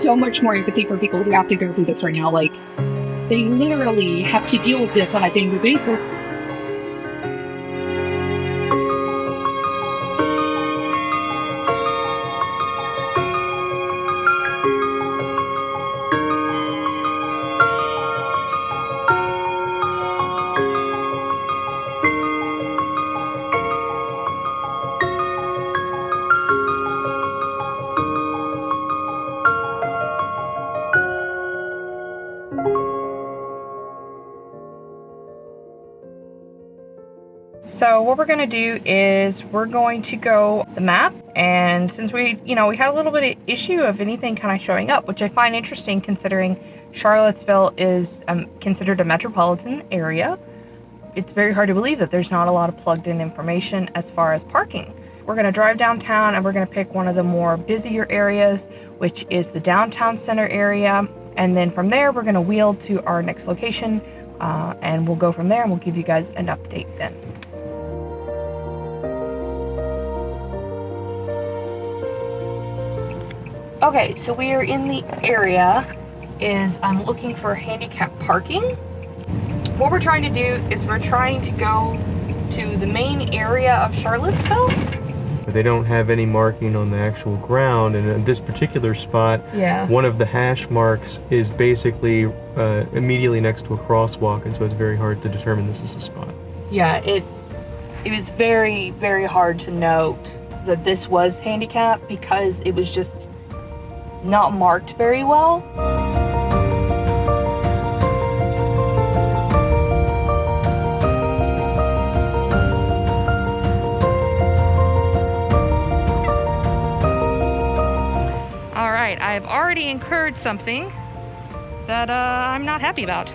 so much more empathy for people who have to go through this right now. Like, they literally have to deal with this on a daily basis. So what we're going to do is we're going to go the map, and since we had a little bit of issue of anything kind of showing up, which I find interesting considering Charlottesville is considered a metropolitan area, it's very hard to believe that there's not a lot of plugged in information as far as parking. We're going to drive downtown and we're going to pick one of the more busier areas, which is the downtown center area, and then from there we're going to wheel to our next location, and we'll go from there and we'll give you guys an update then. Okay, so we are in the area. I'm looking for handicap parking. What we're trying to do is we're trying to go to the main area of Charlottesville. They don't have any marking on the actual ground, and in this particular spot, one of the hash marks is basically immediately next to a crosswalk, and so it's very hard to determine this is a spot. Yeah, it was very, very hard to note that this was handicap because it was just not marked very well. All right, I've already incurred something that I'm not happy about.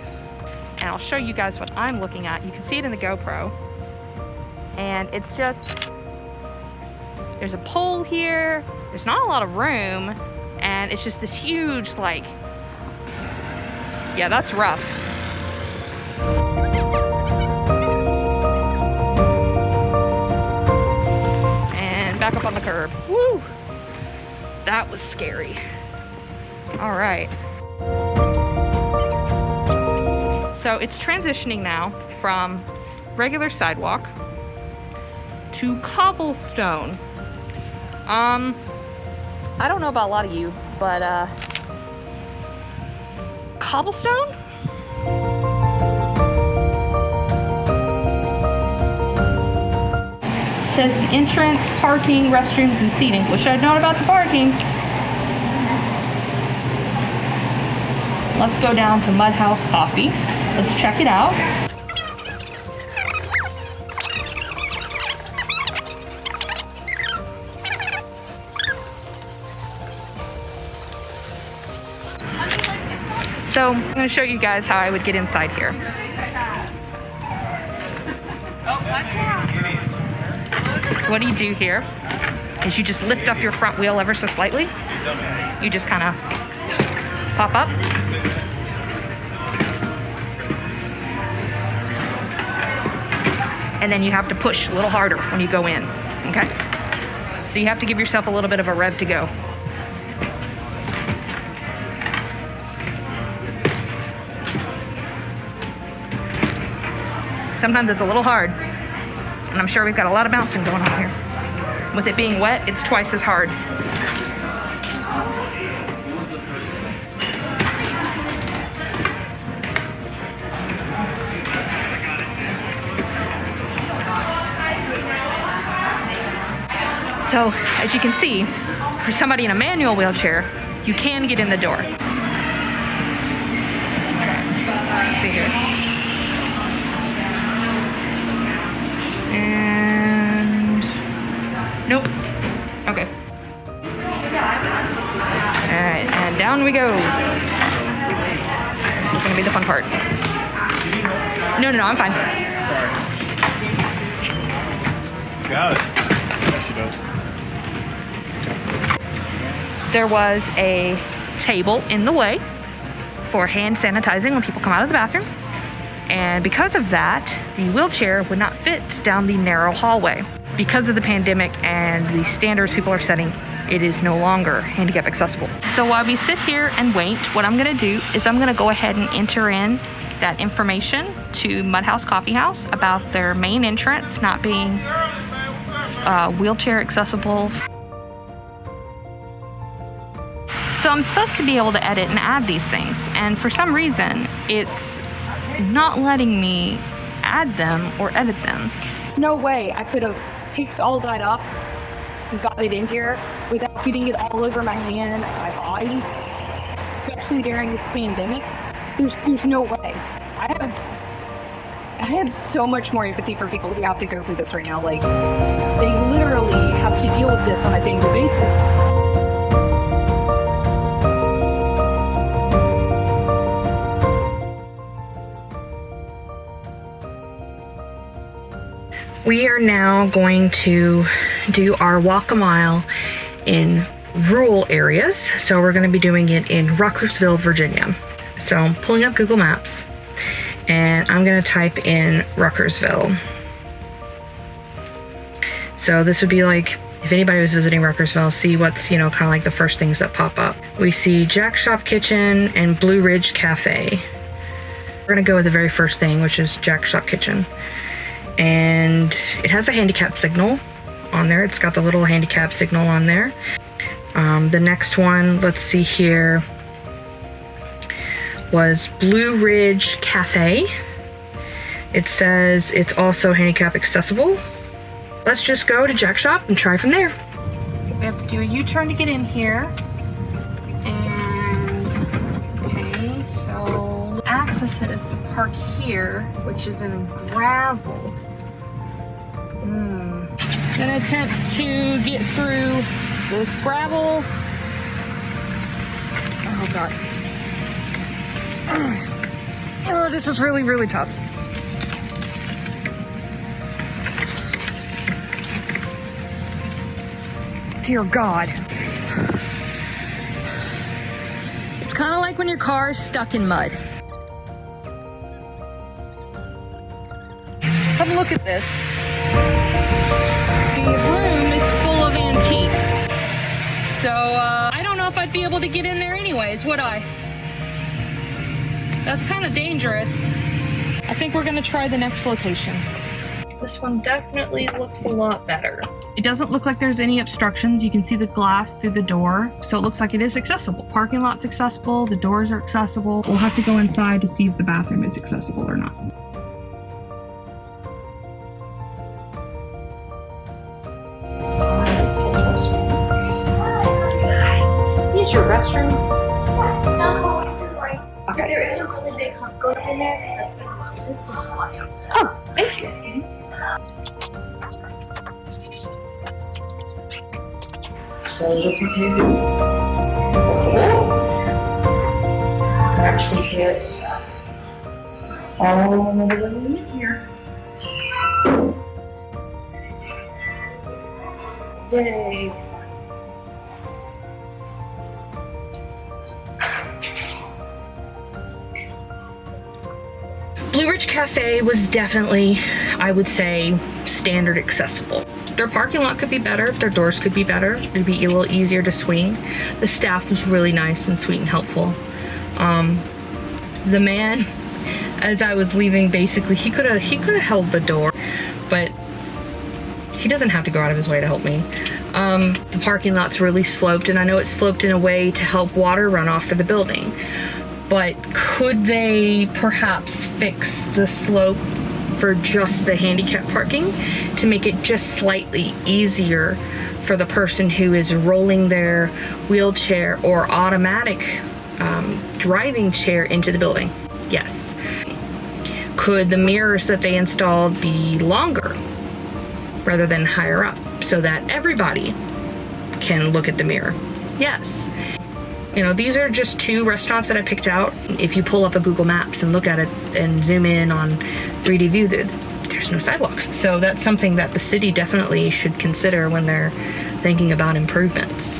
And I'll show you guys what I'm looking at. You can see it in the GoPro. And it's just, there's a pole here. There's not a lot of room. And it's just this huge, like, yeah, that's rough. And back up on the curb. Woo! That was scary. All right. So it's transitioning now from regular sidewalk to cobblestone. I don't know about a lot of you, but cobblestone? It says entrance, parking, restrooms, and seating. Wish I'd known about the parking. Let's go down to Mud House Coffee. Let's check it out. So I'm going to show you guys how I would get inside here. So what do you do here is you just lift up your front wheel ever so slightly. You just kind of pop up. And then you have to push a little harder when you go in, okay? So you have to give yourself a little bit of a rev to go. Sometimes it's a little hard, and I'm sure we've got a lot of bouncing going on here. With it being wet, it's twice as hard. So, as you can see, for somebody in a manual wheelchair, you can get in the door. Let's see here. And nope. Okay. Alright, and down we go. This is gonna be the fun part. No, I'm fine. Got it. Yes, she does. There was a table in the way for hand sanitizing when people come out of the bathroom. And because of that, the wheelchair would not fit down the narrow hallway. Because of the pandemic and the standards people are setting, it is no longer handicap accessible. So while we sit here and wait, what I'm gonna do is I'm gonna go ahead and enter in that information to Mudhouse Coffee House about their main entrance not being wheelchair accessible. So I'm supposed to be able to edit and add these things, and for some reason it's not letting me add them or edit them. There's no way I could have picked all that up and got it in here without getting it all over my hand and my body, especially during this pandemic. There's no way. I have so much more empathy for people who have to go through this right now. Like, they literally have to deal with this on a daily basis. We are now going to do our walk a mile in rural areas. So we're going to be doing it in Ruckersville, Virginia. So I'm pulling up Google Maps and I'm going to type in Ruckersville. So this would be like, if anybody was visiting Ruckersville, see what's, kind of like the first things that pop up. We see Jack's Shop Kitchen and Blue Ridge Cafe. We're going to go with the very first thing, which is Jack's Shop Kitchen. And it has a handicap signal on there. It's got the little handicap signal on there. The next one, let's see here, was Blue Ridge Cafe. It says it's also handicap accessible. Let's just go to Jack's Shop and try from there. We have to do a U-turn to get in here. And, okay, so access it is to park here, which is in gravel. Gonna attempt to get through this gravel. Oh God. Oh, this is really, really tough. Dear God. It's kind of like when your car is stuck in mud. Have a look at this. The room is full of antiques. So, I don't know if I'd be able to get in there anyways, would I? That's kind of dangerous. I think we're gonna try the next location. This one definitely looks a lot better. It doesn't look like there's any obstructions. You can see the glass through the door, so it looks like it is accessible. Parking lot's accessible, the doors are accessible. We'll have to go inside to see if the bathroom is accessible or not. Use your restroom. No, going to the right. Okay. There is a really big hump goat in there because that's where the mom is, so just watch out. Oh, thank you. So this one can be accessible. Actually hit all the way in here. Yay. Blue Ridge Cafe was definitely, I would say, standard accessible. Their parking lot could be better, their doors could be better, it'd be a little easier to swing. The staff was really nice and sweet and helpful. The man, as I was leaving, basically, he could have held the door, but he doesn't have to go out of his way to help me. The parking lot's really sloped, and I know it's sloped in a way to help water run off for the building. But could they perhaps fix the slope for just the handicap parking to make it just slightly easier for the person who is rolling their wheelchair or automatic driving chair into the building? Yes. Could the mirrors that they installed be longer rather than higher up so that everybody can look at the mirror? Yes. These are just two restaurants that I picked out. If you pull up a Google Maps and look at it and zoom in on 3D view, there's no sidewalks. So that's something that the city definitely should consider when they're thinking about improvements.